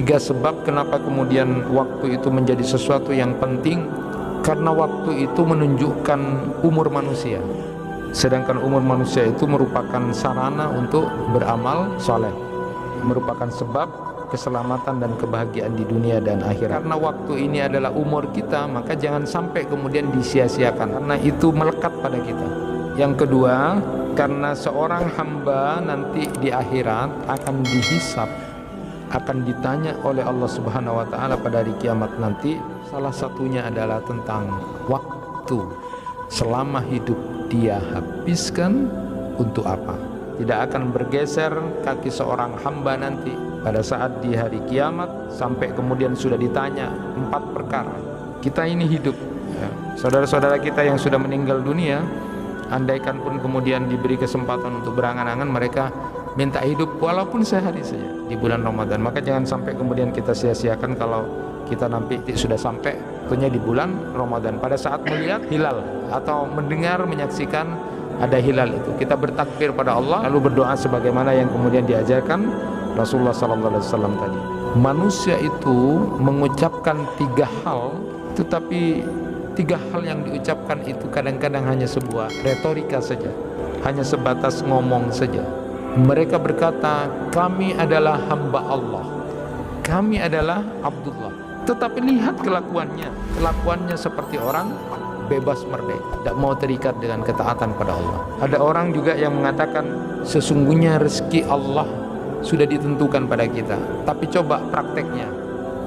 Tiga sebab kenapa kemudian waktu itu menjadi sesuatu yang penting, karena waktu itu menunjukkan umur manusia. Sedangkan umur manusia itu merupakan sarana untuk beramal soleh, merupakan sebab keselamatan dan kebahagiaan di dunia dan akhirat. Karena waktu ini adalah umur kita, maka jangan sampai kemudian disia-siakan, karena itu melekat pada kita. Yang kedua, karena seorang hamba nanti di akhirat akan dihisab, akan ditanya oleh Allah Subhanahu wa taala pada hari kiamat nanti. Salah satunya adalah tentang waktu. Selama hidup dia habiskan untuk apa? Tidak akan bergeser kaki seorang hamba nanti pada saat di hari kiamat sampai kemudian sudah ditanya 4 perkara. Kita ini hidup, ya. Saudara-saudara kita yang sudah meninggal dunia, andaikan pun kemudian diberi kesempatan untuk berangan-angan, mereka minta hidup walaupun sehari saja di bulan Ramadan. Maka jangan sampai kemudian kita sia-siakan kalau kita nanti sudah sampai tentunya di bulan Ramadan. Pada saat melihat hilal atau mendengar, menyaksikan ada hilal itu, kita bertakbir pada Allah, lalu berdoa sebagaimana yang kemudian diajarkan Rasulullah SAW tadi. Manusia itu mengucapkan 3 hal, tetapi 3 hal yang diucapkan itu kadang-kadang hanya sebuah retorika saja, hanya sebatas ngomong saja. Mereka berkata, kami adalah hamba Allah, kami adalah Abdullah. Tetapi lihat kelakuannya seperti orang bebas merdeka, tidak mau terikat dengan ketaatan pada Allah. Ada orang juga yang mengatakan sesungguhnya rezeki Allah sudah ditentukan pada kita. Tapi coba prakteknya,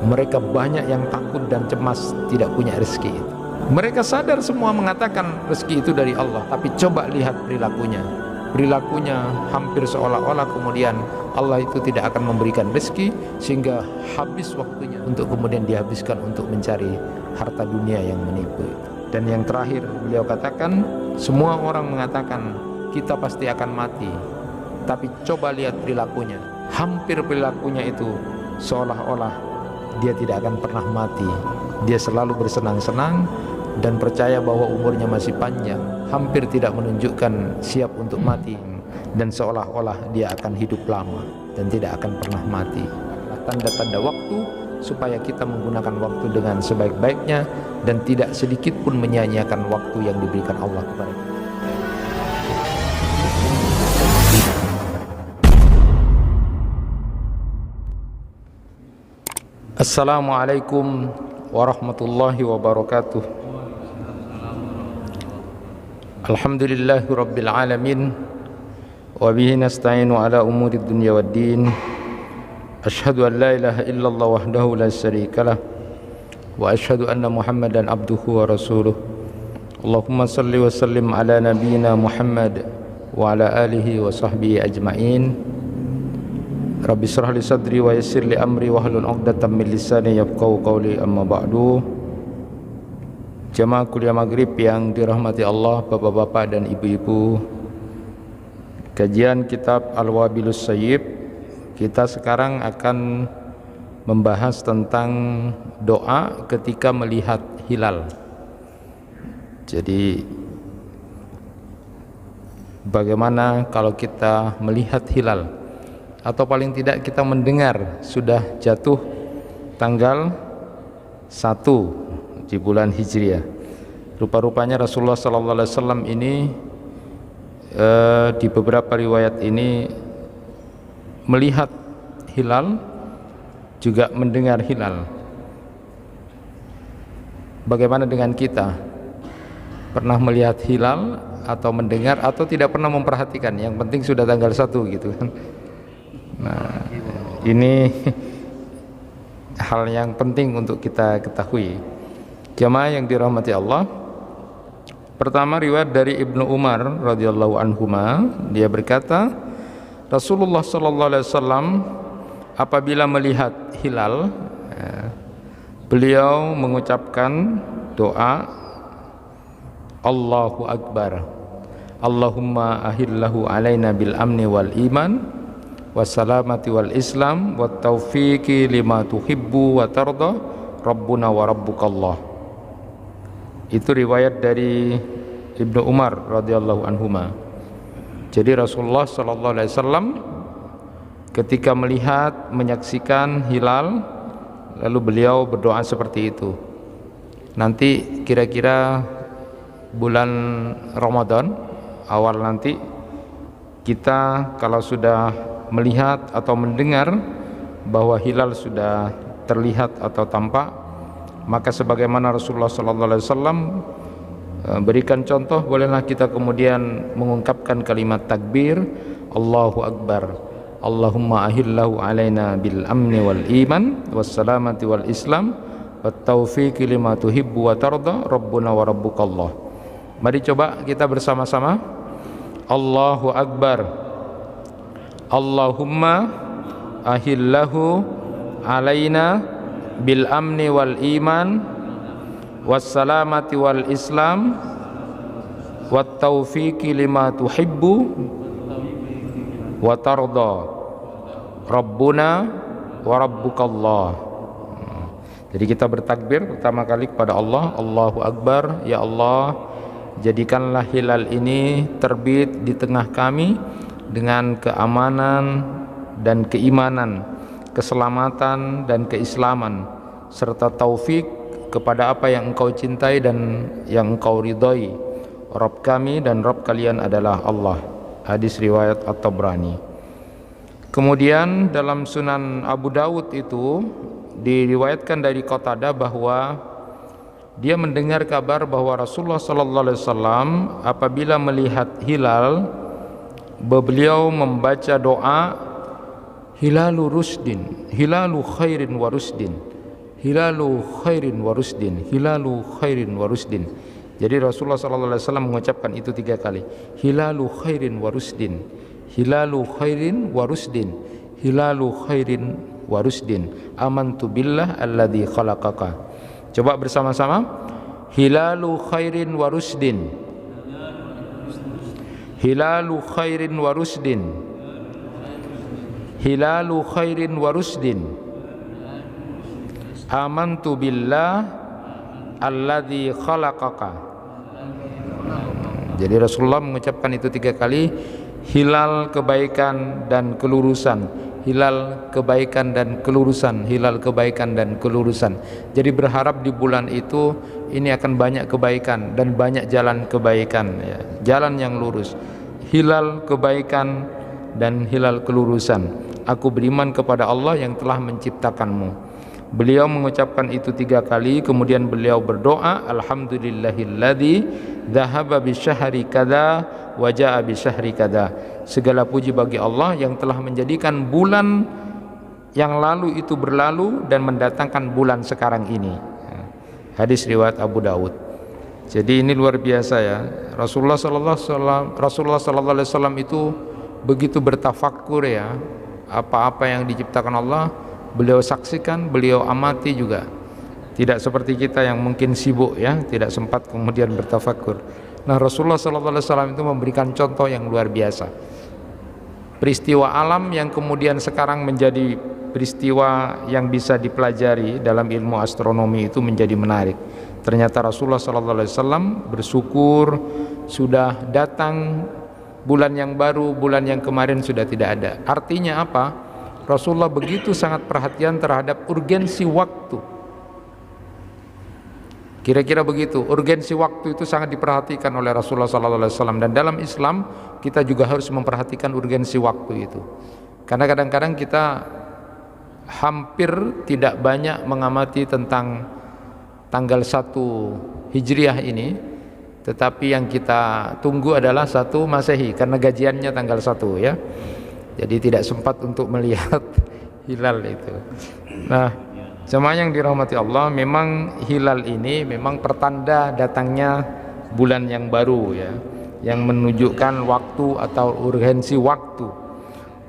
mereka banyak yang takut dan cemas tidak punya rezeki itu. Mereka sadar semua mengatakan rezeki itu dari Allah, tapi coba lihat perilakunya hampir seolah-olah kemudian Allah itu tidak akan memberikan rezeki, sehingga habis waktunya untuk kemudian dihabiskan untuk mencari harta dunia yang menipu. Dan yang terakhir beliau katakan, semua orang mengatakan kita pasti akan mati, tapi coba lihat perilakunya, hampir perilakunya itu seolah-olah dia tidak akan pernah mati. Dia selalu bersenang-senang dan percaya bahwa umurnya masih panjang, hampir tidak menunjukkan siap untuk mati, dan seolah-olah dia akan hidup lama dan tidak akan pernah mati. Tanda-tanda waktu supaya kita menggunakan waktu dengan sebaik-baiknya dan tidak sedikit pun menyia-nyiakan waktu yang diberikan Allah kepada kita. Assalamualaikum warahmatullahi wabarakatuh. Alhamdulillahi rabbil alamin, wa bihi nasta'inu ala umuri dunya waddin. Asyhadu an la ilaha illallah wahdahu la syarikalah, wa asyhadu anna Muhammadan abduhu wa rasuluh. Allahumma salli wa sallim ala nabiyyina Muhammad wa ala alihi wa sahbihi ajma'in. Rabbi shrah li sadri wa yassir li amri wahlul 'uqdatam min lisani yafqahu qawli, amma ba'du. Jamaah kuliah maghrib yang dirahmati Allah, bapak-bapak dan ibu-ibu, kajian kitab Al-Wabilus Sayyib, kita sekarang akan membahas tentang doa ketika melihat hilal. Jadi bagaimana kalau kita melihat hilal, atau paling tidak kita mendengar sudah jatuh tanggal 1 di bulan Hijriah. Rupa-rupanya Rasulullah SAW ini di beberapa riwayat ini melihat hilal, juga mendengar hilal. Bagaimana dengan kita? Pernah melihat hilal atau mendengar, atau tidak pernah memperhatikan? Yang penting sudah tanggal 1 gitu kan. Nah, ini hal yang penting untuk kita ketahui. Jamaah yang dirahmati Allah, pertama riwayat dari Ibnu Umar radhiyallahu anhuma, dia berkata, Rasulullah sallallahu alaihi wasallam apabila melihat hilal, beliau mengucapkan doa Allahu Akbar, Allahumma ahillahu alaina bil amni wal iman wassalamati wal islam wat taufiqi lima tuhibbu wa tarda rabbuna wa rabbukallah. Itu riwayat dari Ibnu Umar radhiyallahu anhuma. Jadi Rasulullah sallallahu alaihi wasallam ketika melihat, menyaksikan hilal, lalu beliau berdoa seperti itu. Nanti kira-kira bulan Ramadan awal nanti, kita kalau sudah melihat atau mendengar bahwa hilal sudah terlihat atau tampak, maka sebagaimana Rasulullah SAW berikan contoh, bolehlah kita kemudian mengungkapkan kalimat takbir, Allahu Akbar, Allahumma ahillahu alaina bil amni wal iman wassalamati wal islam wat taufiqi lima tuhibbu wa tarda rabbuna wa rabbukallah. Mari coba kita bersama-sama, Allahu Akbar, Allahumma ahillahu alaina bil amni wal iman wassalamati wal islam wat taufiqi lima tuhibbu wa tarda rabbuna wa rabbukallah. Jadi kita bertakbir pertama kali kepada Allah, Allahu Akbar, ya Allah, jadikanlah hilal ini terbit di tengah kami dengan keamanan dan keimanan, keselamatan dan keislaman, serta taufik kepada apa yang Engkau cintai dan yang Engkau ridhai. Rabb kami dan Rabb kalian adalah Allah. Hadis riwayat At-Tabrani. Kemudian dalam Sunan Abu Dawud itu diriwayatkan dari Qatadah bahwa dia mendengar kabar bahwa Rasulullah SAW apabila melihat hilal, beliau membaca doa hilalu rusdin, hilalu khairin wa rusdin, hilalu khairin wa rusdin, hilalu khairin wa rusdin. Jadi Rasulullah SAW mengucapkan itu 3 kali, hilalu khairin wa rusdin, hilalu khairin wa rusdin, hilalu khairin wa rusdin, amantu billah alladzi khalaqaka. Coba bersama-sama, hilalu khairin wa rusdin, hilalu khairin wa rusdin, hilalu khairin wa rusdin, amantu billah alladzi khalaqaka. Jadi Rasulullah mengucapkan itu 3 kali, hilal kebaikan dan kelurusan, hilal kebaikan dan kelurusan, hilal kebaikan dan kelurusan. Jadi berharap di bulan itu ini akan banyak kebaikan dan banyak jalan kebaikan, ya, jalan yang lurus, hilal kebaikan dan hilal kelurusan. Aku beriman kepada Allah yang telah menciptakanmu. Beliau mengucapkan itu 3 kali, kemudian beliau berdoa, alhamdulillahilladzi dhahaba bisyahri kada wa jaa bisyahri kada. Segala puji bagi Allah yang telah menjadikan bulan yang lalu itu berlalu dan mendatangkan bulan sekarang ini. Hadis riwayat Abu Dawud. Jadi ini luar biasa ya. Rasulullah sallallahu alaihi wasallam itu begitu bertafakkur ya. Apa-apa yang diciptakan Allah beliau saksikan, beliau amati juga. Tidak seperti kita yang mungkin sibuk ya, tidak sempat kemudian bertafakur. Nah, Rasulullah SAW itu memberikan contoh yang luar biasa. Peristiwa alam yang kemudian sekarang menjadi peristiwa yang bisa dipelajari dalam ilmu astronomi itu menjadi menarik. Ternyata Rasulullah SAW bersyukur sudah datang bulan yang baru, bulan yang kemarin sudah tidak ada. Artinya apa? Rasulullah begitu sangat perhatian terhadap urgensi waktu. Kira-kira begitu, urgensi waktu itu sangat diperhatikan oleh Rasulullah SAW. Dan dalam Islam kita juga harus memperhatikan urgensi waktu itu. Karena kadang-kadang kita hampir tidak banyak mengamati tentang tanggal 1 Hijriah ini, tetapi yang kita tunggu adalah 1 Masehi karena gajiannya tanggal 1 ya. Jadi tidak sempat untuk melihat hilal itu. Nah, jemaah yang dirahmati Allah, memang hilal ini memang pertanda datangnya bulan yang baru ya, yang menunjukkan waktu atau urgensi waktu.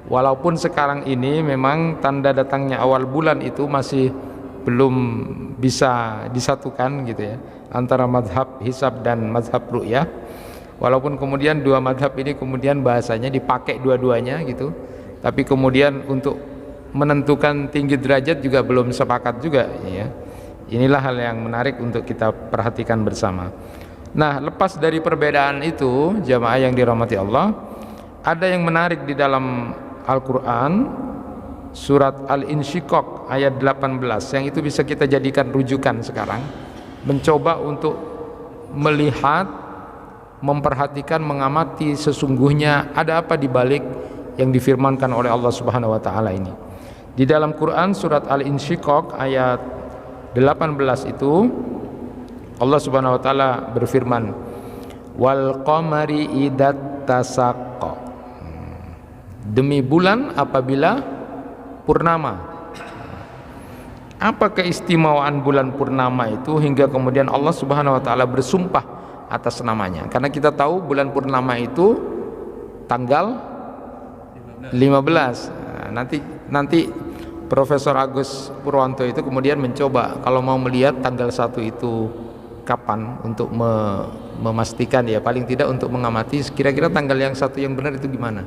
Walaupun sekarang ini memang tanda datangnya awal bulan itu masih belum bisa disatukan gitu ya, antara mazhab hisab dan mazhab ru'yah. Walaupun kemudian 2 madhab ini kemudian bahasanya dipakai dua-duanya gitu, tapi kemudian untuk menentukan tinggi derajat juga belum sepakat juga ya. Inilah hal yang menarik untuk kita perhatikan bersama. Nah, lepas dari perbedaan itu, jamaah yang dirahmati Allah, ada yang menarik di dalam Al-Quran surat Al-Insyiqaq ayat 18, yang itu bisa kita jadikan rujukan sekarang, mencoba untuk melihat, memperhatikan, mengamati sesungguhnya ada apa di balik yang difirmankan oleh Allah Subhanahu wa taala ini. Di dalam Quran surat Al-Insyiqaq ayat 18 itu Allah Subhanahu wa taala berfirman, wal qamari idat tasaqqa, demi bulan apabila purnama. Apa keistimewaan bulan purnama itu hingga kemudian Allah Subhanahu wa taala bersumpah atas namanya? Karena kita tahu bulan purnama itu tanggal 15. Nah, nanti Profesor Agus Purwanto itu kemudian mencoba kalau mau melihat tanggal 1 itu kapan, untuk memastikan, ya paling tidak untuk mengamati kira-kira tanggal yang 1 yang benar itu gimana.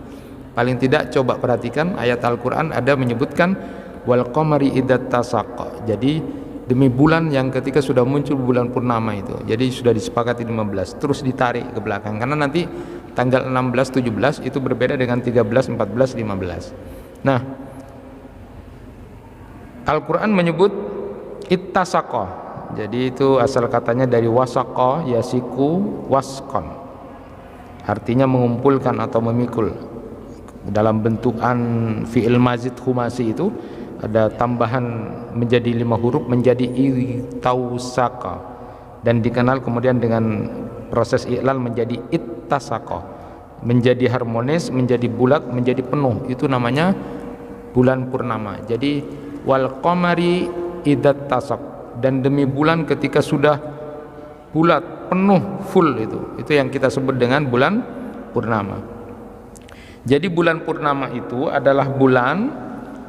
Paling tidak coba perhatikan ayat Al-Quran ada menyebutkan wal qamari idat tasaqqa, jadi demi bulan yang ketika sudah muncul bulan purnama itu, jadi sudah disepakati 15, terus ditarik ke belakang karena nanti tanggal 16, 17 itu berbeda dengan 13, 14, 15. Nah, Al-Quran menyebut ittasaqqa, jadi itu asal katanya dari wasaqqa yasiku waskon, artinya mengumpulkan atau memikul. Dalam bentukan fi'il mazid khumasi itu ada tambahan menjadi 5 huruf menjadi itausaka, dan dikenal kemudian dengan proses i'lal menjadi ittasaka, menjadi harmonis, menjadi bulat, menjadi penuh. Itu namanya bulan purnama. Jadi wal qamari idat tasak, dan demi bulan ketika sudah bulat, penuh, full, itu yang kita sebut dengan bulan purnama. Jadi bulan purnama itu adalah bulan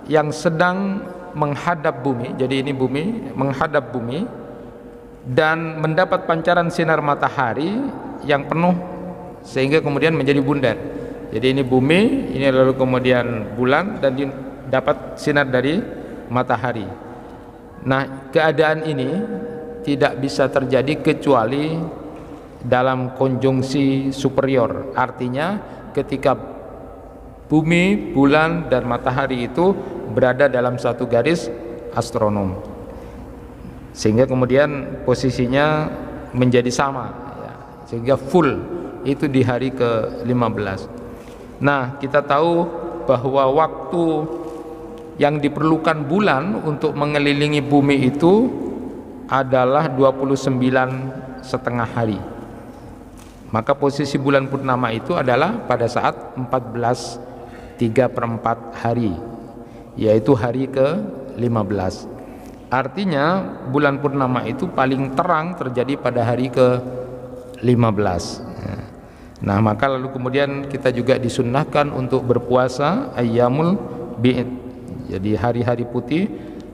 yang sedang menghadap bumi. Jadi ini bumi menghadap bumi dan mendapat pancaran sinar matahari yang penuh sehingga kemudian menjadi bundar. Jadi ini bumi, ini lalu kemudian bulan, dan dapat sinar dari matahari. Nah, keadaan ini tidak bisa terjadi kecuali dalam konjungsi superior. Artinya ketika bumi, bulan, dan matahari itu berada dalam satu garis astronom, sehingga kemudian posisinya menjadi sama, ya, sehingga full itu di hari ke-15. Nah, kita tahu bahwa waktu yang diperlukan bulan untuk mengelilingi bumi itu adalah 29,5 hari. Maka posisi bulan purnama itu adalah pada saat 14/3 hari, yaitu hari ke-15. Artinya bulan purnama itu paling terang terjadi pada hari ke-15. Nah, maka lalu kemudian kita juga disunnahkan untuk berpuasa ayyamul bid, jadi hari-hari putih,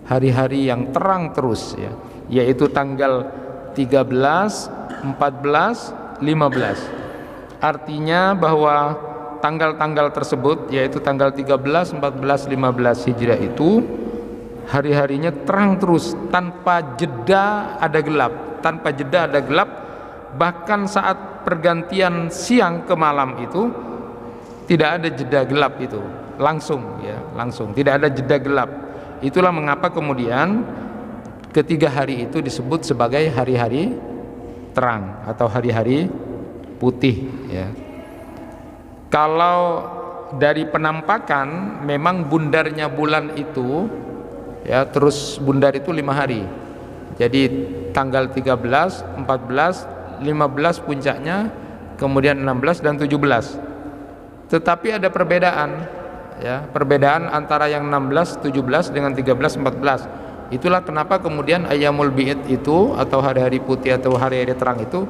hari-hari yang terang terus, ya, yaitu tanggal 13, 14, 15. Artinya bahwa tanggal-tanggal tersebut, yaitu tanggal 13, 14, 15 Hijriah itu hari-harinya terang terus tanpa jeda ada gelap, tanpa jeda ada gelap. Bahkan saat pergantian siang ke malam itu tidak ada jeda gelap, itu langsung, ya, langsung tidak ada jeda gelap. Itulah mengapa kemudian ketiga hari itu disebut sebagai hari-hari terang atau hari-hari putih, ya. Kalau dari penampakan memang bundarnya bulan itu, ya, terus bundar itu 5 hari. Jadi tanggal 13, 14, 15 puncaknya, kemudian 16 dan 17. Tetapi ada perbedaan, ya, perbedaan antara yang 16, 17 dengan 13, 14. Itulah kenapa kemudian ayyamul bid itu atau hari-hari putih atau hari-hari terang itu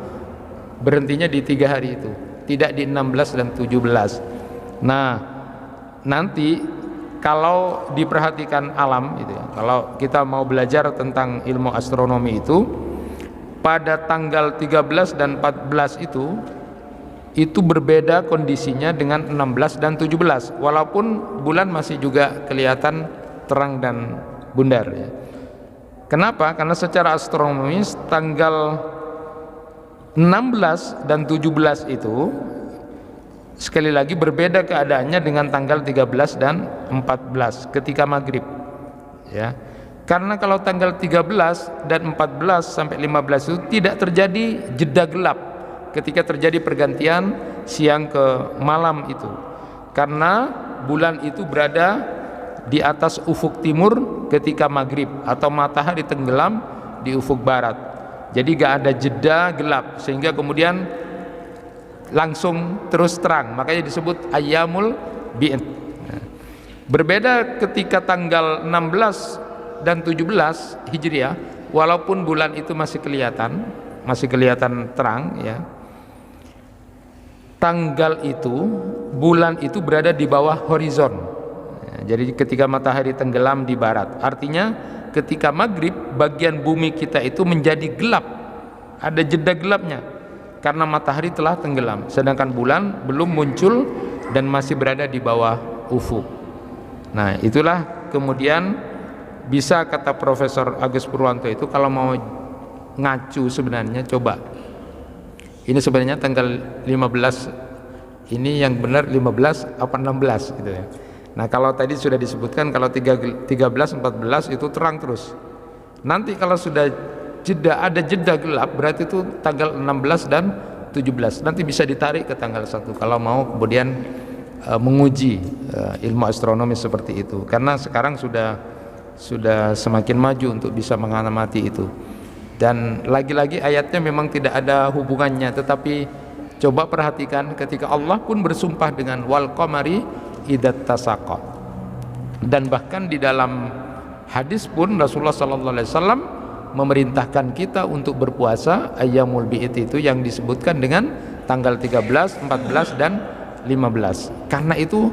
berhentinya di 3 hari itu, tidak di 16 dan 17. Nah, nanti kalau diperhatikan alam itu, ya, kalau kita mau belajar tentang ilmu astronomi itu, pada tanggal 13 dan 14 itu berbeda kondisinya dengan 16 dan 17, walaupun bulan masih juga kelihatan terang dan bundar, ya. Kenapa? Karena secara astronomis tanggal 16 dan 17 itu Sekali lagi berbeda keadaannya dengan tanggal 13 dan 14 ketika maghrib, ya. Karena kalau tanggal 13 dan 14 sampai 15 itu tidak terjadi jeda gelap ketika terjadi pergantian siang ke malam itu, karena bulan itu berada di atas ufuk timur ketika maghrib atau matahari tenggelam di ufuk barat. Jadi gak ada jeda gelap sehingga kemudian langsung terus terang, makanya disebut ayyamul bi'id. Berbeda ketika tanggal 16 dan 17 Hijriah, walaupun bulan itu masih kelihatan terang, ya. Tanggal itu, bulan itu berada di bawah horizon. Jadi ketika matahari tenggelam di barat, artinya ketika maghrib bagian bumi kita itu menjadi gelap, ada jeda gelapnya karena matahari telah tenggelam, sedangkan bulan belum muncul dan masih berada di bawah ufuk. Nah, itulah kemudian bisa kata Profesor Agus Purwanto itu, kalau mau ngacu sebenarnya coba, ini sebenarnya tanggal 15 ini yang benar 15 apa 16 gitu ya. Nah, kalau tadi sudah disebutkan kalau 13 14 itu terang terus. Nanti kalau sudah ada jeda gelap, berarti itu tanggal 16 dan 17. Nanti bisa ditarik ke tanggal 1 kalau mau kemudian menguji ilmu astronomi seperti itu. Karena sekarang sudah semakin maju untuk bisa mengamati itu. Dan lagi-lagi ayatnya memang tidak ada hubungannya, tetapi coba perhatikan ketika Allah pun bersumpah dengan wal qamari idat tasaqa. Dan bahkan di dalam hadis pun Rasulullah sallallahu alaihi wasallam memerintahkan kita untuk berpuasa ayyamul bi'id itu yang disebutkan dengan tanggal 13, 14 dan 15. Karena itu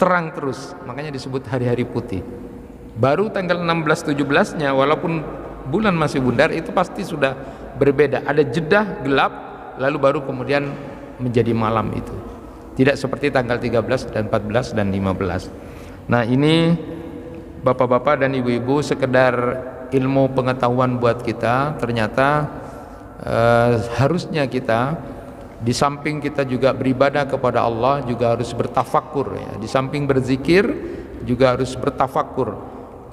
terang terus, makanya disebut hari-hari putih. Baru tanggal 16 17-nya walaupun bulan masih bundar itu pasti sudah berbeda, ada jeda gelap lalu baru kemudian menjadi malam itu. Tidak seperti tanggal 13 dan 14 dan 15. Nah, ini Bapak-bapak dan Ibu-ibu sekedar ilmu pengetahuan buat kita. Ternyata harusnya kita di samping kita juga beribadah kepada Allah juga harus bertafakur, ya. Di samping berzikir juga harus bertafakur.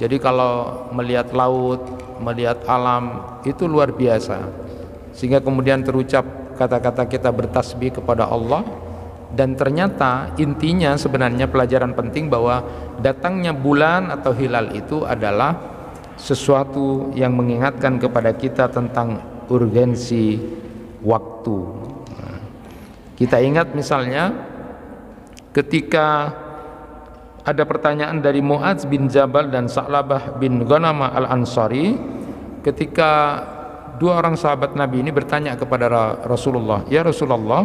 Jadi kalau melihat laut, melihat alam itu luar biasa, sehingga kemudian terucap kata-kata kita bertasbih kepada Allah. Dan ternyata intinya sebenarnya pelajaran penting bahwa datangnya bulan atau hilal itu adalah sesuatu yang mengingatkan kepada kita tentang urgensi waktu. Nah, kita ingat misalnya ketika ada pertanyaan dari Mu'adz bin Jabal dan Sa'labah bin Ghanamah al-Ansari, ketika dua orang sahabat Nabi ini bertanya kepada Rasulullah, "Ya Rasulullah,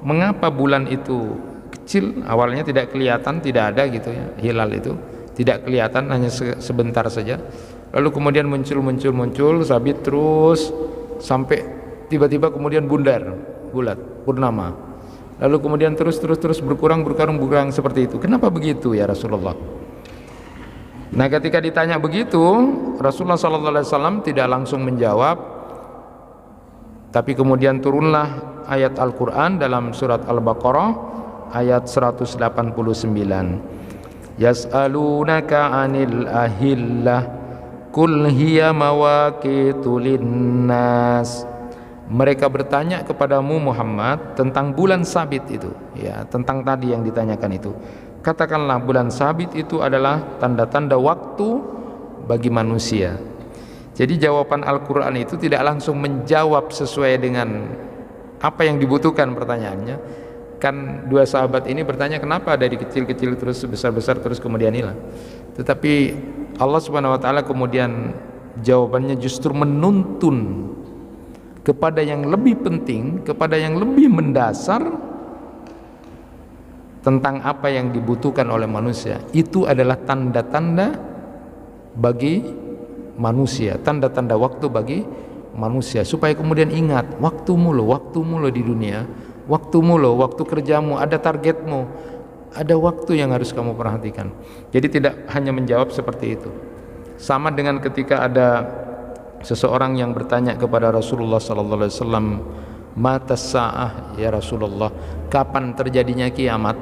mengapa bulan itu kecil, awalnya tidak kelihatan, tidak ada gitu ya, hilal itu tidak kelihatan, hanya sebentar saja, lalu kemudian muncul sabit terus sampai tiba-tiba kemudian bundar, bulat, purnama, lalu kemudian terus berkurang seperti itu. Kenapa begitu ya Rasulullah?" Nah, ketika ditanya begitu, Rasulullah SAW tidak langsung menjawab, tapi kemudian turunlah ayat Al-Quran dalam surat Al-Baqarah ayat 189. Yas'alunaka 'anil ahillah qul hiya mawaqitu linnas. Mereka bertanya kepadamu Muhammad tentang bulan sabit itu, ya, tentang tadi yang ditanyakan itu. Katakanlah bulan sabit itu adalah tanda-tanda waktu bagi manusia. Jadi jawaban Al-Quran itu tidak langsung menjawab sesuai dengan apa yang dibutuhkan pertanyaannya. Kan dua sahabat ini bertanya kenapa dari kecil-kecil terus besar-besar terus kemudian hilang. Tetapi Allah Subhanahu wa taala kemudian jawabannya justru menuntun kepada yang lebih penting, kepada yang lebih mendasar tentang apa yang dibutuhkan oleh manusia. Itu adalah tanda-tanda bagi manusia, tanda-tanda waktu bagi manusia, supaya kemudian ingat waktumu loh di dunia, waktumu loh, waktu kerjamu, ada targetmu, ada waktu yang harus kamu perhatikan. Jadi tidak hanya menjawab seperti itu. Sama dengan ketika ada seseorang yang bertanya kepada Rasulullah sallallahu alaihi wasallam matas sa'ah ya Rasulullah, kapan terjadinya kiamat?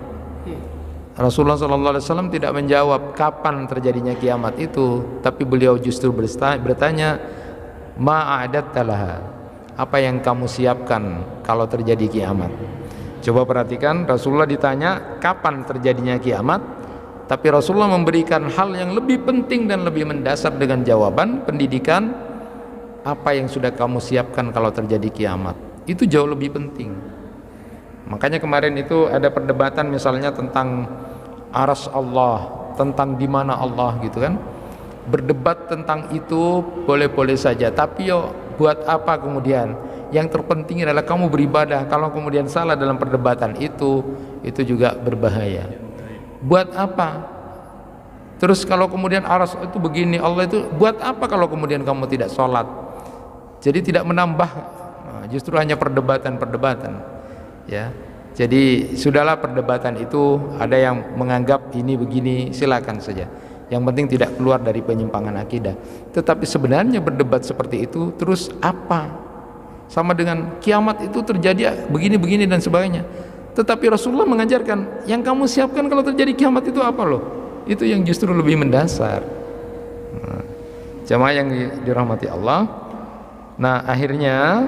Rasulullah SAW tidak menjawab kapan terjadinya kiamat itu, tapi beliau justru bertanya, ma'adatta laha, apa yang kamu siapkan kalau terjadi kiamat? Coba perhatikan, Rasulullah ditanya kapan terjadinya kiamat, tapi Rasulullah memberikan hal yang lebih penting dan lebih mendasar dengan jawaban pendidikan, apa yang sudah kamu siapkan kalau terjadi kiamat. Itu jauh lebih penting. Makanya kemarin itu ada perdebatan misalnya tentang aras Allah, tentang di mana Allah gitu kan. Berdebat tentang itu boleh-boleh saja, tapi yo buat apa kemudian? Yang terpenting adalah kamu beribadah. Kalau kemudian salah dalam perdebatan itu juga berbahaya. Buat apa? Terus kalau kemudian aras itu begini, Allah itu buat apa kalau kemudian kamu tidak sholat? Jadi tidak menambah, justru hanya perdebatan-perdebatan ya. Jadi sudahlah perdebatan itu, ada yang menganggap ini begini, silakan saja. Yang penting tidak keluar dari penyimpangan akidah. Tetapi sebenarnya berdebat seperti itu terus apa? Sama dengan kiamat itu terjadi begini-begini dan sebagainya. Tetapi Rasulullah mengajarkan yang kamu siapkan kalau terjadi kiamat itu apa loh? Itu yang justru lebih mendasar. Jamaah yang dirahmati Allah. Nah, akhirnya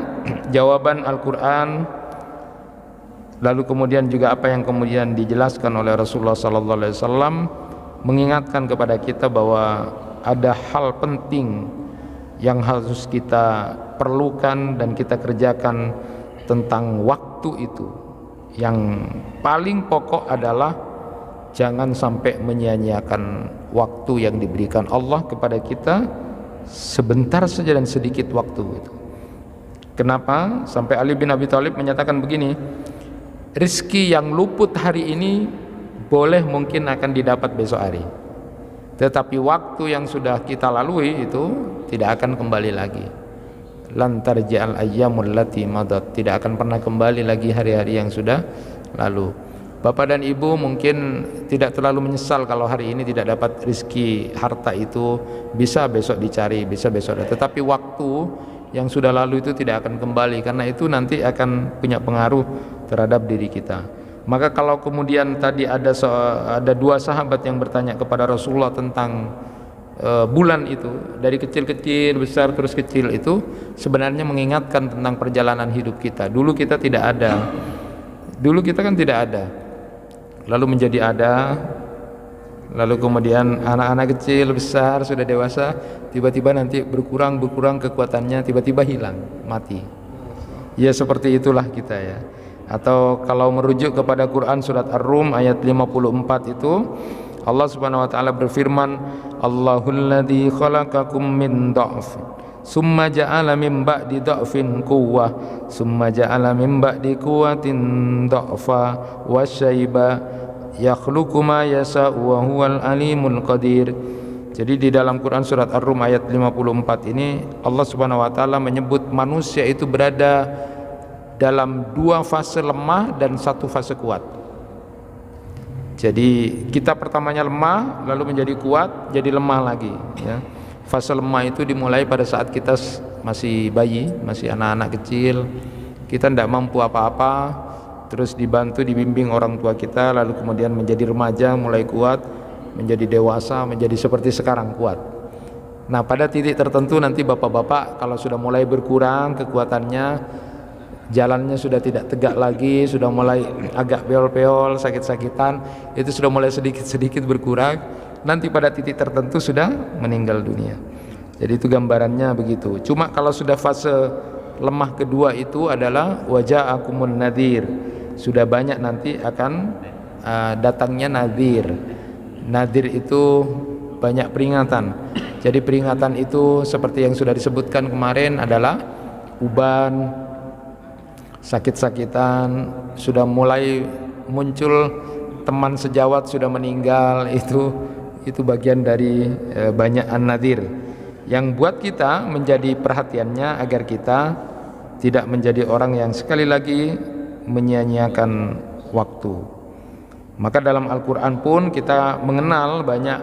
jawaban Al-Quran, lalu kemudian juga apa yang kemudian dijelaskan oleh Rasulullah SAW mengingatkan kepada kita bahwa ada hal penting yang harus kita perlukan dan kita kerjakan tentang waktu itu. Yang paling pokok adalah jangan sampai menyia-nyiakan waktu yang diberikan Allah kepada kita, sebentar saja dan sedikit waktu itu. Kenapa? Sampai Ali bin Abi Thalib menyatakan begini, rizki yang luput hari ini boleh mungkin akan didapat besok hari, tetapi waktu yang sudah kita lalui itu tidak akan kembali lagi. Lan tarji'al ayyamul lati madat, tidak akan pernah kembali lagi hari-hari yang sudah lalu. Bapak dan Ibu mungkin tidak terlalu menyesal kalau hari ini tidak dapat rizki harta itu, bisa besok dicari, bisa besok ada. Tetapi waktu yang sudah lalu itu tidak akan kembali, karena itu nanti akan punya pengaruh terhadap diri kita. Maka kalau kemudian tadi ada dua sahabat yang bertanya kepada Rasulullah tentang bulan itu, dari kecil-kecil besar terus kecil, itu sebenarnya mengingatkan tentang perjalanan hidup kita. Dulu kita tidak ada, dulu kita kan tidak ada, lalu menjadi ada, lalu kemudian anak-anak kecil besar sudah dewasa, tiba-tiba nanti berkurang kekuatannya, tiba-tiba hilang, mati. Ya seperti itulah kita ya. Atau kalau merujuk kepada Quran surat Ar-Rum ayat 54 itu, Allah Subhanahu wa taala berfirman, Allahul ladzi khalaqakum min dha'fin summa ja'ala min ba'di dha'fin quwwah summa ja'ala min ba'di quwwatin dha'fa wa syaiba yakhluqu ma yasha'u wa huwal alimul qadir. Jadi di dalam Quran surat Ar-Rum ayat 54 ini Allah Subhanahu wa taala menyebut manusia itu berada dalam dua fase lemah dan satu fase kuat. Jadi kita pertamanya lemah, lalu menjadi kuat, jadi lemah lagi ya. Fase lemah itu dimulai pada saat kita masih bayi, masih anak-anak kecil, kita tidak mampu apa-apa, terus dibantu, dibimbing orang tua kita, lalu kemudian menjadi remaja, mulai kuat, menjadi dewasa, menjadi seperti sekarang kuat. Nah pada titik tertentu nanti bapak-bapak kalau sudah mulai berkurang kekuatannya, jalannya sudah tidak tegak lagi, sudah mulai agak peol-peol, sakit-sakitan, itu sudah mulai sedikit-sedikit berkurang, nanti pada titik tertentu sudah meninggal dunia. Jadi itu gambarannya begitu. Cuma kalau sudah fase lemah kedua itu adalah waja'akumun nadhir, sudah banyak nanti akan datangnya nadhir. Nadhir itu banyak peringatan. Jadi peringatan itu seperti yang sudah disebutkan kemarin adalah uban, sakit-sakitan, sudah mulai muncul teman sejawat sudah meninggal, itu bagian dari banyak an-nadhir yang buat kita menjadi perhatiannya agar kita tidak menjadi orang yang sekali lagi menyia-nyiakan waktu. Maka dalam Al-Quran pun kita mengenal banyak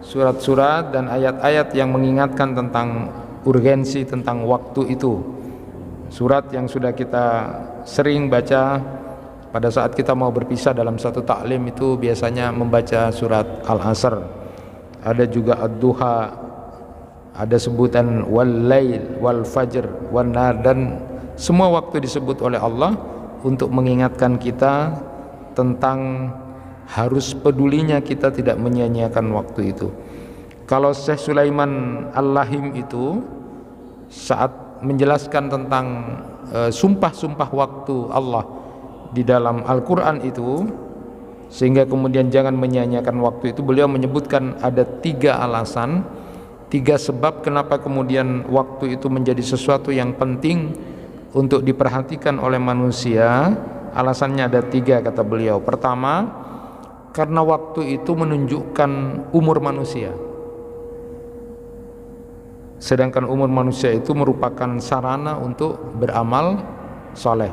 surat-surat dan ayat-ayat yang mengingatkan tentang urgensi tentang waktu itu. Surat yang sudah kita sering baca pada saat kita mau berpisah dalam satu taklim itu biasanya membaca surat Al-Asr. Ada juga Ad-Duha, ada sebutan Wal-Lail, Wal-Fajr, Wan-Nar, dan semua waktu disebut oleh Allah untuk mengingatkan kita tentang harus pedulinya kita tidak menyia-nyiakan waktu itu. Kalau Syekh Sulaiman Al-Lahim itu saat menjelaskan tentang sumpah-sumpah waktu Allah di dalam Al-Quran itu, sehingga kemudian jangan menyia-nyiakan waktu itu, beliau menyebutkan ada 3 alasan, 3 sebab kenapa kemudian waktu itu menjadi sesuatu yang penting untuk diperhatikan oleh manusia. Alasannya ada 3 kata beliau. Pertama, karena waktu itu menunjukkan umur manusia, sedangkan umur manusia itu merupakan sarana untuk beramal soleh.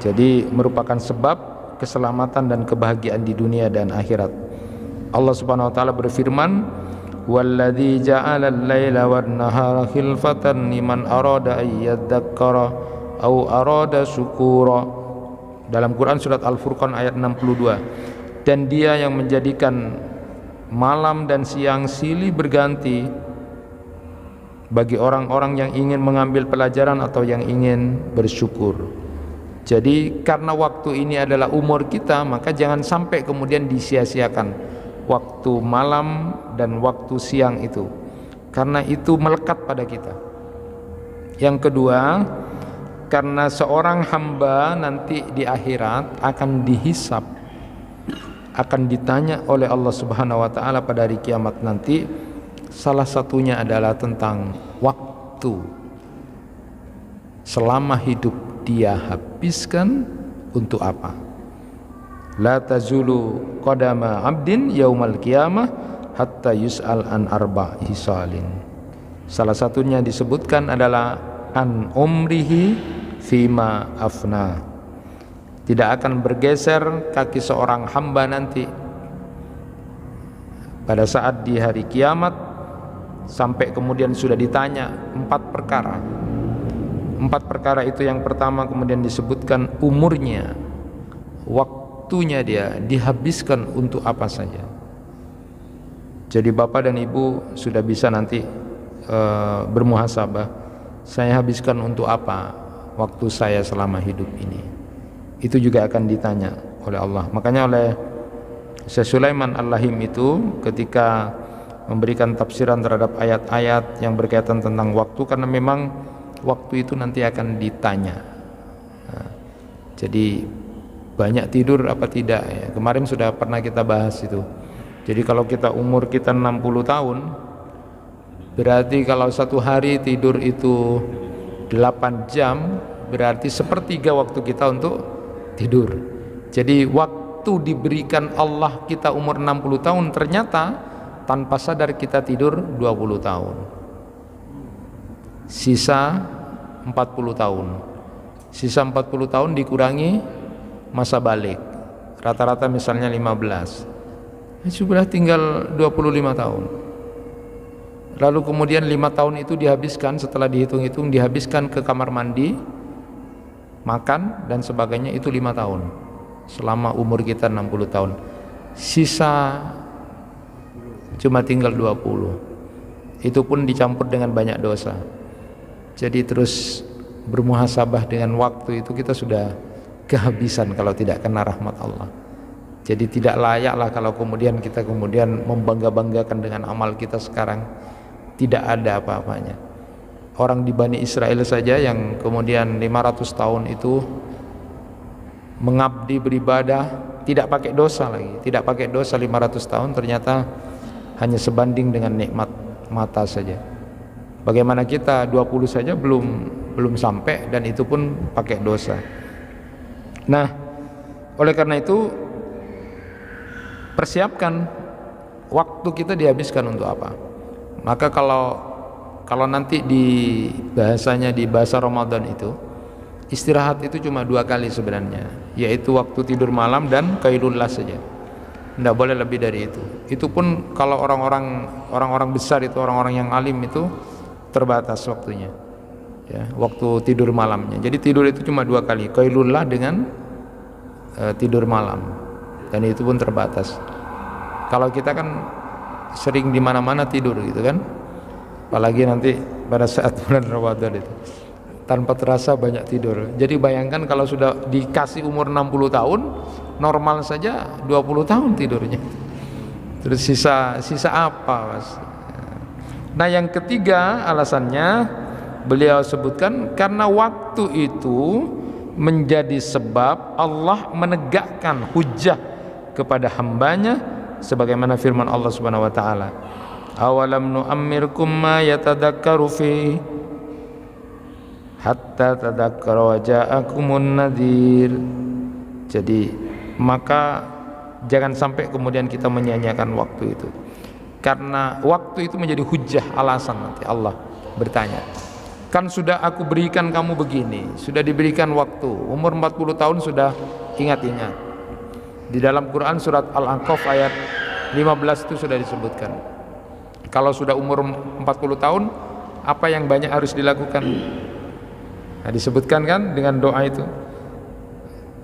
Jadi merupakan sebab keselamatan dan kebahagiaan di dunia dan akhirat. Allah Subhanahu wa taala berfirman, "Walladzi ja'ala al-laila wan-nahara khilfatan liman arada ay yadhakkara aw arada syukura." Dalam Quran surat Al-Furqan ayat 62. Dan dia yang menjadikan malam dan siang silih berganti bagi orang-orang yang ingin mengambil pelajaran atau yang ingin bersyukur. Jadi karena waktu ini adalah umur kita, maka jangan sampai kemudian disia-siakan waktu malam dan waktu siang itu, karena itu melekat pada kita. Yang kedua, karena seorang hamba nanti di akhirat akan dihisab, akan ditanya oleh Allah Subhanahu wa taala pada hari kiamat nanti. Salah satunya adalah tentang waktu. Selama hidup dia habiskan untuk apa? La tazulu qadama 'abdin yaumal qiyamah hatta yus'al an arba' hisalin. Salah satunya disebutkan adalah an umrihi fima afna. Tidak akan bergeser kaki seorang hamba nanti pada saat di hari kiamat sampai kemudian sudah ditanya 4 perkara. 4 perkara itu, yang pertama kemudian disebutkan umurnya, waktunya dia dihabiskan untuk apa saja. Jadi bapak dan ibu sudah bisa nanti bermuhasabah, saya habiskan untuk apa waktu saya selama hidup ini. Itu juga akan ditanya oleh Allah. Makanya oleh Syekh Sulaiman Al-Lahim itu ketika memberikan tafsiran terhadap ayat-ayat yang berkaitan tentang waktu, karena memang waktu itu nanti akan ditanya. Nah, jadi banyak tidur apa tidak ya. Kemarin sudah pernah kita bahas itu. Jadi kalau kita umur kita 60 tahun, berarti kalau satu hari tidur itu 8 jam, berarti sepertiga waktu kita untuk tidur. Jadi waktu diberikan Allah kita umur 60 tahun, ternyata tanpa sadar kita tidur 20 tahun, sisa 40 tahun. Sisa 40 tahun dikurangi masa balik, rata-rata misalnya 15, sudah tinggal 25 tahun. Lalu kemudian 5 tahun itu dihabiskan, setelah dihitung-hitung dihabiskan ke kamar mandi, makan dan sebagainya, itu 5 tahun selama umur kita 60 tahun. Sisa cuma tinggal 20. Itu pun dicampur dengan banyak dosa. Jadi terus bermuhasabah dengan waktu itu, kita sudah kehabisan kalau tidak kena rahmat Allah. Jadi tidak layaklah kalau kemudian kita membangga-banggakan dengan amal kita sekarang. Tidak ada apa-apanya. Orang di Bani Israel saja yang kemudian 500 tahun itu mengabdi beribadah, tidak pakai dosa lagi, tidak pakai dosa 500 tahun, ternyata hanya sebanding dengan nikmat mata saja. Bagaimana kita 20 saja belum sampai, dan itu pun pakai dosa. Nah, oleh karena itu persiapkan waktu kita dihabiskan untuk apa. Maka kalau nanti di bahasanya, di bahasa Ramadan itu, istirahat itu cuma 2 kali sebenarnya, yaitu waktu tidur malam dan qailullah saja. Tidak boleh lebih dari itu. Itu pun kalau orang-orang besar itu, orang-orang yang alim itu terbatas waktunya. ya, waktu tidur malamnya. Jadi tidur itu cuma 2 kali, qailullah dengan tidur malam, dan itu pun terbatas. Kalau kita kan sering di mana-mana tidur gitu kan, apalagi nanti pada saat bulan Ramadan itu tanpa terasa banyak tidur. Jadi bayangkan kalau sudah dikasih umur 60 tahun, normal saja 20 tahun tidurnya. Terus sisa apa, Mas? Nah, yang ketiga alasannya beliau sebutkan karena waktu itu menjadi sebab Allah menegakkan hujjah kepada hambanya, sebagaimana firman Allah Subhanahu wa taala, awalam nu'ammirkum ma yatadakkaru fi hatta tadakkaru wa ja'akumun nadhir. Jadi maka jangan sampai kemudian kita menyia-nyiakan waktu itu, karena waktu itu menjadi hujjah, alasan nanti Allah bertanya, kan sudah aku berikan kamu begini, sudah diberikan waktu, umur 40 tahun sudah ingat-ingat. Di dalam Quran surat Al-A'qaf ayat 15 itu sudah disebutkan, kalau sudah umur 40 tahun apa yang banyak harus dilakukan. Nah, disebutkan kan dengan doa itu,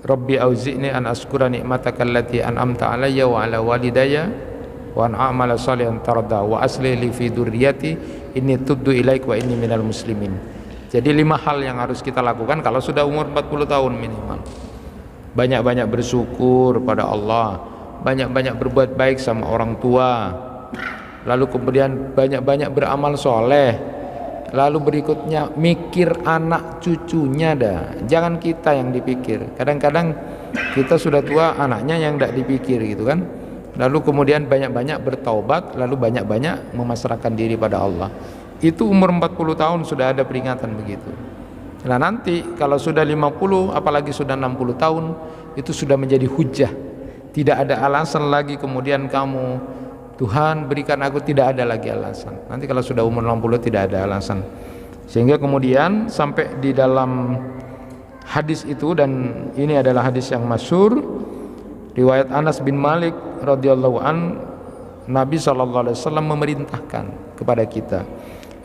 Rabbi auzi'ni an askura ni'mataka allati an'amta alayya wa ala walidayya wa an a'mala shalihan tarda wa aslih li fi dzurriyyati inni tubtu ilaik wa inni minal muslimin. Jadi 5 hal yang harus kita lakukan kalau sudah umur 40 tahun minimal. Banyak-banyak bersyukur pada Allah, banyak-banyak berbuat baik sama orang tua, lalu kemudian banyak-banyak beramal soleh, lalu berikutnya mikir anak cucunya dah, jangan kita yang dipikir. Kadang-kadang kita sudah tua, anaknya yang tidak dipikir gitu kan. Lalu kemudian banyak-banyak bertaubat, lalu banyak-banyak memasrahkan diri pada Allah. Itu umur 40 tahun sudah ada peringatan begitu. Nah, nanti kalau sudah 50 apalagi sudah 60 tahun itu sudah menjadi hujjah. Tidak ada alasan lagi kemudian kamu, Tuhan berikan aku, tidak ada lagi alasan. Nanti kalau sudah umur 60 tidak ada alasan. Sehingga kemudian sampai di dalam hadis itu, dan ini adalah hadis yang masyhur riwayat Anas bin Malik radhiyallahu an, Nabi SAW memerintahkan kepada kita,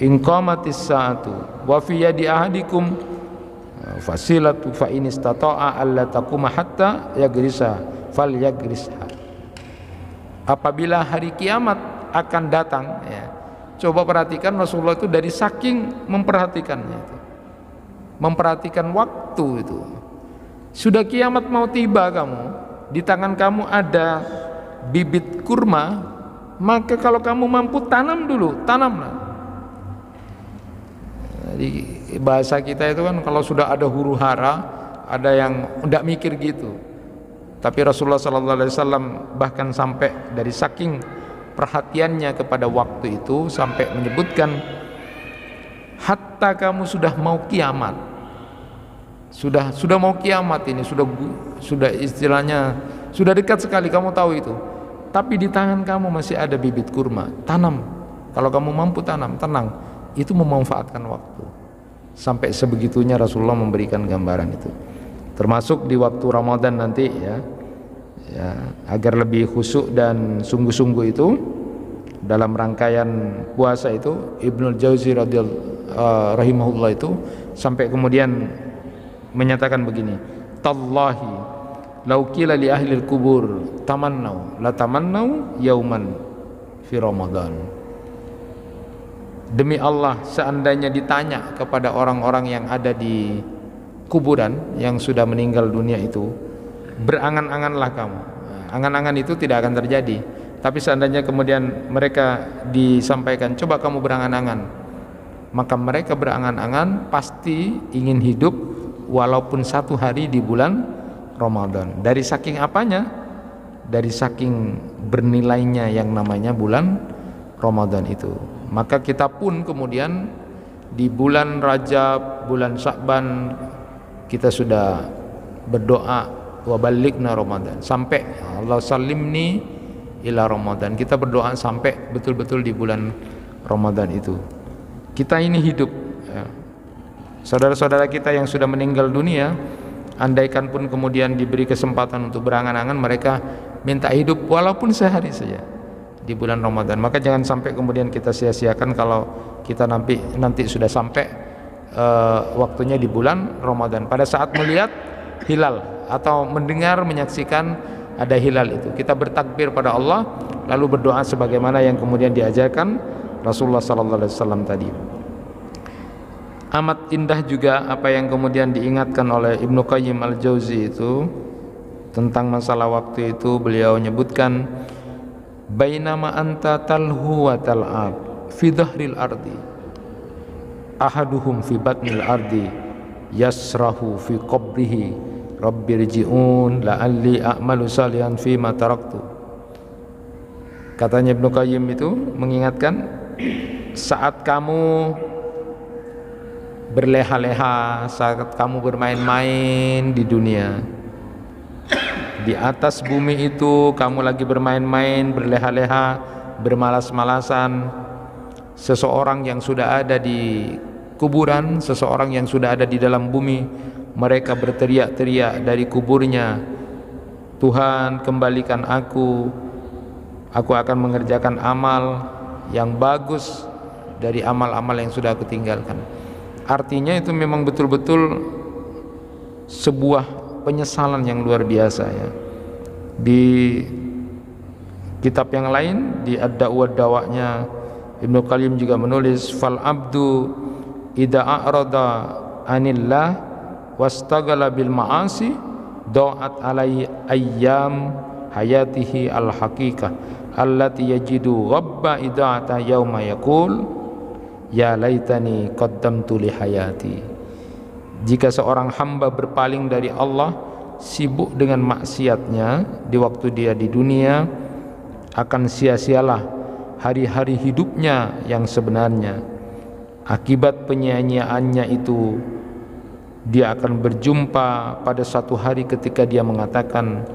in qamatis saatu wa fi yadi ahadikum fasilatu fa in istata'a alla taquma hatta yagrisa falyagrisha. Apabila hari kiamat akan datang ya, coba perhatikan Rasulullah itu dari saking memperhatikannya itu, memperhatikan waktu itu. Sudah kiamat mau tiba, kamu di tangan kamu ada bibit kurma, maka kalau kamu mampu tanam dulu, tanamlah. Di bahasa kita itu kan kalau sudah ada huru hara, ada yang tidak mikir gitu. Tapi Rasulullah SAW bahkan sampai dari saking perhatiannya kepada waktu itu sampai menyebutkan, hatta kamu sudah mau kiamat, sudah mau kiamat ini, sudah istilahnya sudah dekat sekali, kamu tahu itu, tapi di tangan kamu masih ada bibit kurma, tanam. Kalau kamu mampu tanam, tenang, itu memanfaatkan waktu. Sampai sebegitunya Rasulullah memberikan gambaran itu, termasuk di waktu Ramadan nanti ya, agar lebih khusyuk dan sungguh-sungguh itu dalam rangkaian puasa itu, Ibnul Jauzi rahimahullah itu sampai kemudian menyatakan begini, tallahi lau qila li ahlil kubur tamannau la tamannau yauman fi Ramadan. Demi Allah, seandainya ditanya kepada orang-orang yang ada di kuburan yang sudah meninggal dunia itu, berangan-anganlah kamu. Angan-angan itu tidak akan terjadi, tapi seandainya kemudian mereka disampaikan, coba kamu berangan-angan, maka mereka berangan-angan pasti ingin hidup walaupun 1 hari di bulan Ramadan. Dari saking apanya? Dari saking bernilainya yang namanya bulan Ramadan itu. Maka kita pun kemudian di bulan Rajab, bulan Sya'ban, kita sudah berdoa wa balighna Ramadan, sampai Allah salimni ila Ramadan. Kita berdoa sampai betul-betul di bulan Ramadan itu. Kita ini hidup ya. Saudara-saudara kita yang sudah meninggal dunia, andaikan pun kemudian diberi kesempatan untuk berangan-angan, mereka minta hidup walaupun sehari saja di bulan Ramadan. Maka jangan sampai kemudian kita sia-siakan kalau kita nanti sudah sampai waktunya di bulan Ramadan. Pada saat melihat hilal atau mendengar menyaksikan ada hilal itu, kita bertakbir pada Allah lalu berdoa sebagaimana yang kemudian diajarkan Rasulullah sallallahu alaihi wasallam tadi. Amat indah juga apa yang kemudian diingatkan oleh Ibnu Qayyim al-Jauzi itu tentang masalah waktu itu. Beliau menyebutkan, bainama anta talhu wa tal'ab fi dhahril ardi ahaduhum fi batnil ardi yasrahu fi qabrihi rabbirji'un la'alli a'malu salihan fi ma taraktu. Katanya Ibnu Qayyim itu mengingatkan, saat kamu berleha-leha, saat kamu bermain-main di dunia, di atas bumi itu kamu lagi bermain-main, berleha-leha, bermalas-malasan. Seseorang yang sudah ada di kuburan, seseorang yang sudah ada di dalam bumi, mereka berteriak-teriak dari kuburnya, Tuhan kembalikan aku akan mengerjakan amal yang bagus dari amal-amal yang sudah aku tinggalkan. Artinya itu memang betul-betul sebuah penyesalan yang luar biasa ya. Di kitab yang lain, di Ad-Da'wah Dawa'nya Ibnu Qayyim juga menulis, fal abdu idza a'rada anillah wastaghala bil ma'asi da'at alai ayyam hayatihi al haqiqah allati yajidu ghabba ida'ata yauma yaqul ya laitani qaddamtu li hayati. Jika seorang hamba berpaling dari Allah, sibuk dengan maksiatnya di waktu dia di dunia, akan sia-sialah hari-hari hidupnya yang sebenarnya. Akibat penyanyiaannya itu, dia akan berjumpa pada satu hari ketika dia mengatakan,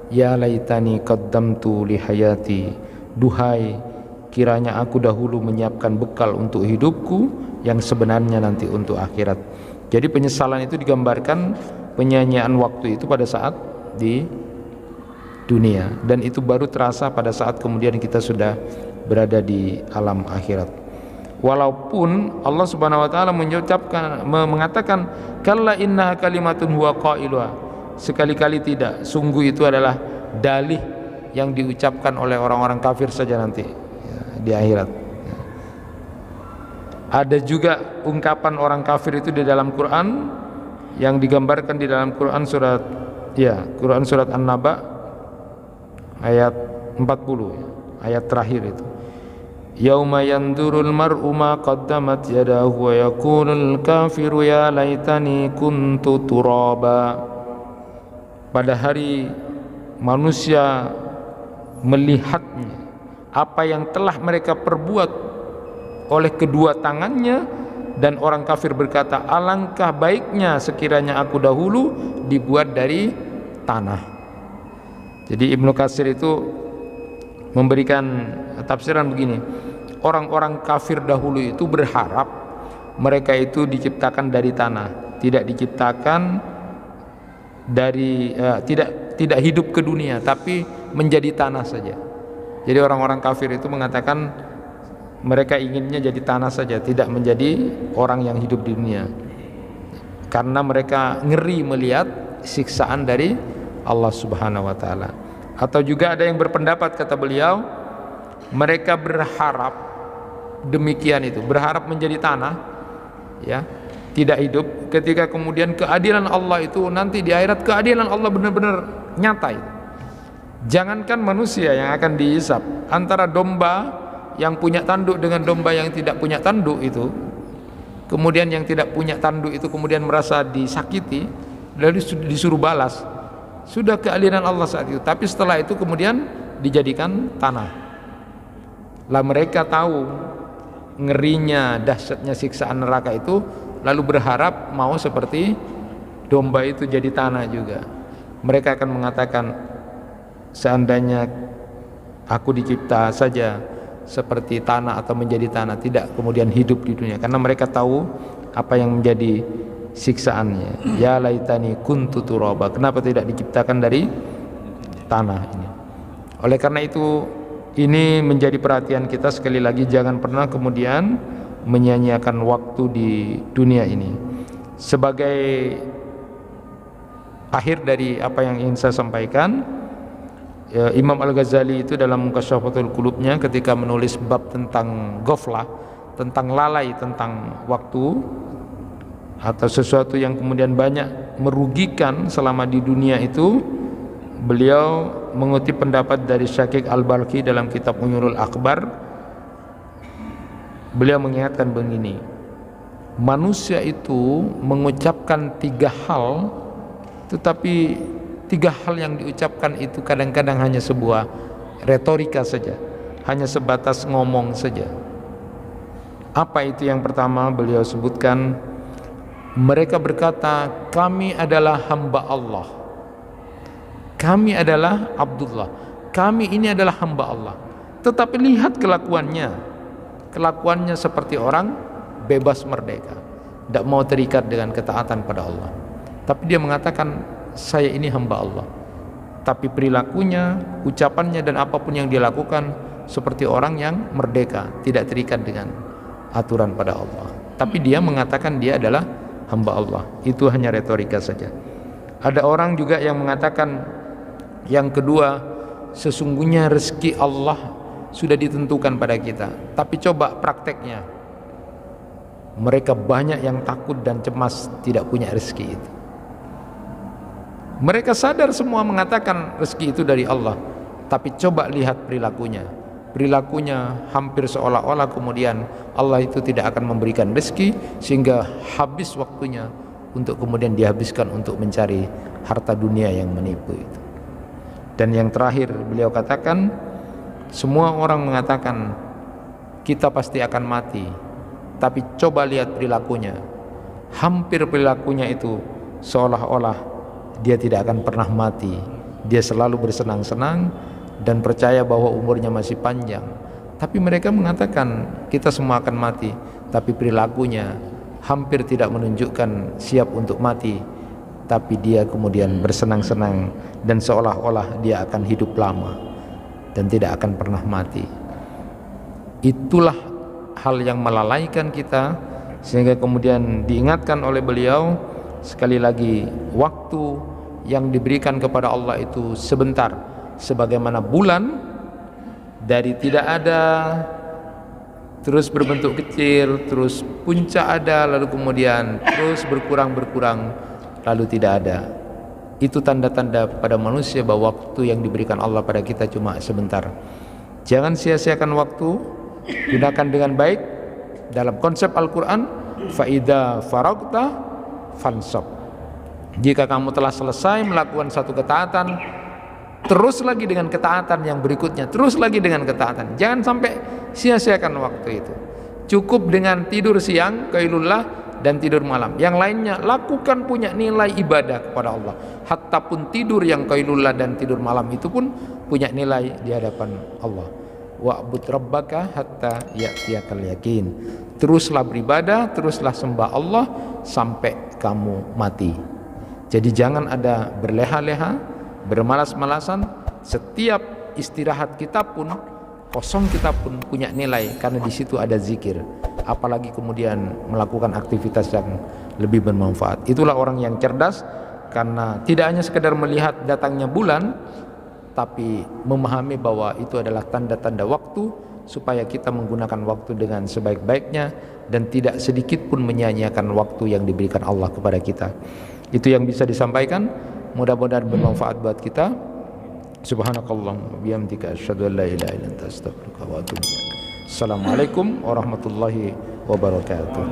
ya laitani qaddamtu li hayati, duhai kiranya aku dahulu menyiapkan bekal untuk hidupku yang sebenarnya nanti untuk akhirat. Jadi penyesalan itu digambarkan penyanyian waktu itu pada saat di dunia, dan itu baru terasa pada saat kemudian kita sudah berada di alam akhirat. Walaupun Allah Subhanahu wa taala mengatakan kalla innaha kalimatun huwa qailuha, sekali-kali tidak, sungguh itu adalah dalih yang diucapkan oleh orang-orang kafir saja nanti di akhirat. Ada juga ungkapan orang kafir itu di dalam Quran yang digambarkan di dalam Quran surat An-Naba ayat 40, ayat terakhir itu. Yauma yandurul mar'u ma qaddamat yadahu wa yaqulul kafiru ya laitani kuntu turaba. Pada hari manusia melihatnya apa yang telah mereka perbuat oleh kedua tangannya, dan orang kafir berkata, alangkah baiknya sekiranya aku dahulu dibuat dari tanah. Jadi Ibnu Katsir itu memberikan tafsiran begini, orang-orang kafir dahulu itu berharap mereka itu diciptakan dari tanah, tidak diciptakan dari tidak hidup ke dunia, tapi menjadi tanah saja. Jadi orang-orang kafir itu mengatakan mereka inginnya jadi tanah saja, tidak menjadi orang yang hidup di dunia, karena mereka ngeri melihat siksaan dari Allah Subhanahu wa taala. Atau juga ada yang berpendapat, kata beliau, mereka berharap demikian itu, berharap menjadi tanah ya, tidak hidup, ketika kemudian keadilan Allah itu nanti di akhirat, keadilan Allah benar-benar nyata itu. Jangankan manusia yang akan dihisab, antara domba yang punya tanduk dengan domba yang tidak punya tanduk itu, kemudian yang tidak punya tanduk itu kemudian merasa disakiti, lalu disuruh balas, sudah keadilan Allah saat itu. Tapi setelah itu kemudian dijadikan tanah. Lah mereka tahu ngerinya, dahsyatnya siksaan neraka itu, lalu berharap mau seperti domba itu jadi tanah juga. Mereka akan mengatakan, seandainya aku dicipta saja seperti tanah atau menjadi tanah, tidak kemudian hidup di dunia, karena mereka tahu apa yang menjadi siksaannya. Ya laitani kuntu turaba, kenapa tidak diciptakan dari tanah ini. Oleh karena itu, ini menjadi perhatian kita sekali lagi, jangan pernah kemudian menyia-nyiakan waktu di dunia ini. Sebagai akhir dari apa yang ingin saya sampaikan, Imam Al-Ghazali itu dalam Muqasyafatul Qulubnya ketika menulis bab tentang ghaflah, tentang lalai tentang waktu atau sesuatu yang kemudian banyak merugikan selama di dunia itu, beliau mengutip pendapat dari Syaqiq Al-Balkhi dalam kitab Uyunul Akbar. Beliau mengingatkan begini, manusia itu mengucapkan 3 hal, tetapi 3 hal yang diucapkan itu kadang-kadang hanya sebuah retorika saja, hanya sebatas ngomong saja. Apa itu? Yang pertama beliau sebutkan, mereka berkata, kami adalah hamba Allah, kami adalah Abdullah, kami ini adalah hamba Allah. Tetapi lihat kelakuannya seperti orang bebas merdeka, tidak mau terikat dengan ketaatan pada Allah. Tapi dia mengatakan, saya ini hamba Allah, tapi perilakunya, ucapannya dan apapun yang dia lakukan seperti orang yang merdeka, tidak terikat dengan aturan pada Allah. Tapi dia mengatakan dia adalah hamba Allah. Itu hanya retorika saja. Ada orang juga yang mengatakan, yang kedua, sesungguhnya rezeki Allah sudah ditentukan pada kita. Tapi coba prakteknya, mereka banyak yang takut dan cemas tidak punya rezeki itu. Mereka sadar semua mengatakan rezeki itu dari Allah, tapi coba lihat perilakunya hampir seolah-olah kemudian Allah itu tidak akan memberikan rezeki, sehingga habis waktunya untuk kemudian dihabiskan untuk mencari harta dunia yang menipu itu. Dan yang terakhir beliau katakan, semua orang mengatakan kita pasti akan mati, tapi coba lihat perilakunya, hampir perilakunya itu seolah-olah dia tidak akan pernah mati. Dia selalu bersenang-senang dan percaya bahwa umurnya masih panjang. Tapi mereka mengatakan kita semua akan mati, tapi perilakunya hampir tidak menunjukkan siap untuk mati, tapi dia kemudian bersenang-senang dan seolah-olah dia akan hidup lama dan tidak akan pernah mati. Itulah hal yang melalaikan kita, sehingga kemudian diingatkan oleh beliau sekali lagi, waktu yang diberikan kepada Allah itu sebentar, sebagaimana bulan dari tidak ada terus berbentuk kecil, terus puncak ada, lalu kemudian terus berkurang lalu tidak ada. Itu tanda-tanda pada manusia bahwa waktu yang diberikan Allah pada kita cuma sebentar. Jangan sia-siakan waktu, gunakan dengan baik. Dalam konsep Al-Quran, faida faragta fansab, jika kamu telah selesai melakukan satu ketaatan, terus lagi dengan ketaatan yang berikutnya, terus lagi dengan ketaatan. Jangan sampai sia-siakan waktu itu. Cukup dengan tidur siang, qailullah, dan tidur malam. Yang lainnya lakukan, punya nilai ibadah kepada Allah. Hatta pun tidur yang qailullah dan tidur malam itu pun punya nilai di hadapan Allah. Wa'bud rabbaka hatta ya'tiyakal yakin. Teruslah beribadah, teruslah sembah Allah sampai kamu mati. Jadi jangan ada berleha-leha, bermalas-malasan. Setiap istirahat kita pun, kosong kita pun punya nilai, karena di situ ada zikir. Apalagi kemudian melakukan aktivitas yang lebih bermanfaat. Itulah orang yang cerdas, karena tidak hanya sekedar melihat datangnya bulan, tapi memahami bahwa itu adalah tanda-tanda waktu, supaya kita menggunakan waktu dengan sebaik-baiknya dan tidak sedikit pun menyia-nyiakan waktu yang diberikan Allah kepada kita. Itu yang bisa disampaikan, mudah-mudahan bermanfaat buat kita. Subhanakallahumma bihamdika asyhadu an la ilaha illa anta astaghfiruka wa atubu ilaik. Assalamualaikum warahmatullahi wabarakatuh.